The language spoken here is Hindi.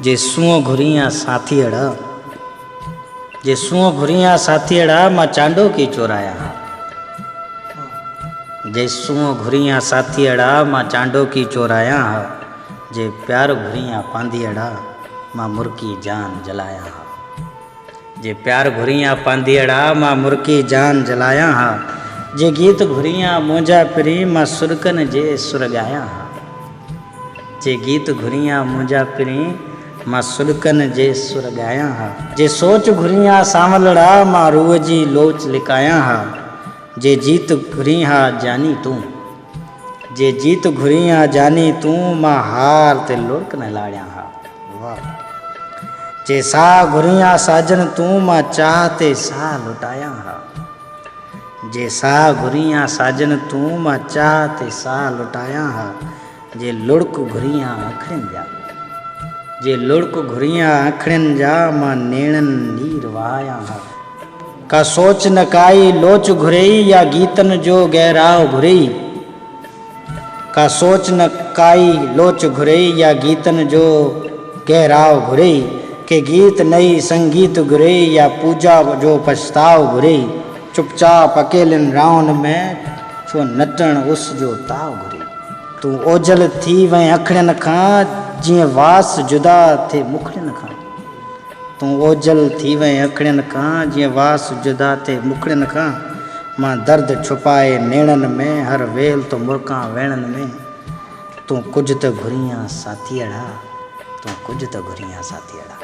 जे सूंह घुरिया साथियड़ा, जे सूंह घुरिया साथियड़ा मां चांडो की चोराया। जे सूंह घुरिया साथियड़ा मां चांडो की चोराया। जे प्यार घुरिया पांदियड़ा मां मुर्की जान जलाया। जे प्यार घुरिया पांदियड़ा मां मुर्की जान जलाया। जे गीत घुरिया मुंजा पिरी मां सुरकन जे सुर गाया। जे गीत घुरिया मुंजा पिरी मां सुरकन जे सुर गाया। जे सोच घुरिया सांवलड़ा मां रूह जी लोच लिकाया। जे जीत घुरिया जानी तू, जे जीत घुरिया जानी तू मां हार ते लुढ़क न लाड़िया। जे सा घुरिया साजन तू मां चाह ते सा लुटाया। जे सा घुरिया साजन तू मां चाह ते सा लुटाया। जे लुढ़क घुरिया अखड़िन जा, जे लुढ़क घुरिया अखड़िन जा मां नेणन नीर वहाया। का सोच न काई लोच घुरई या गीतन जो गहराव घुरई। का सोच न काई लोच घुरई या गीतन जो गहराव घुरई। के गीत नई संगीत घुरई या पूजा जो पछताव घुरई। चुपचाप अकेलिन राउन में छो नटण उस जो ताव घुरई। तू ओझल थी वहीं अखड़िन खां जीअं वास जुदा थे मुखड़िन खां। तू ओझल थी वहीं अखड़िन खां जीअं वास जुदा थे मुखड़िन खां। मां दर्द छुपाए नेणन में हर वेल तो मुर्कां वेणन में। तू कुझ त घुरिया साथियड़ा, तू कुझ त घुरिया साथियड़ा।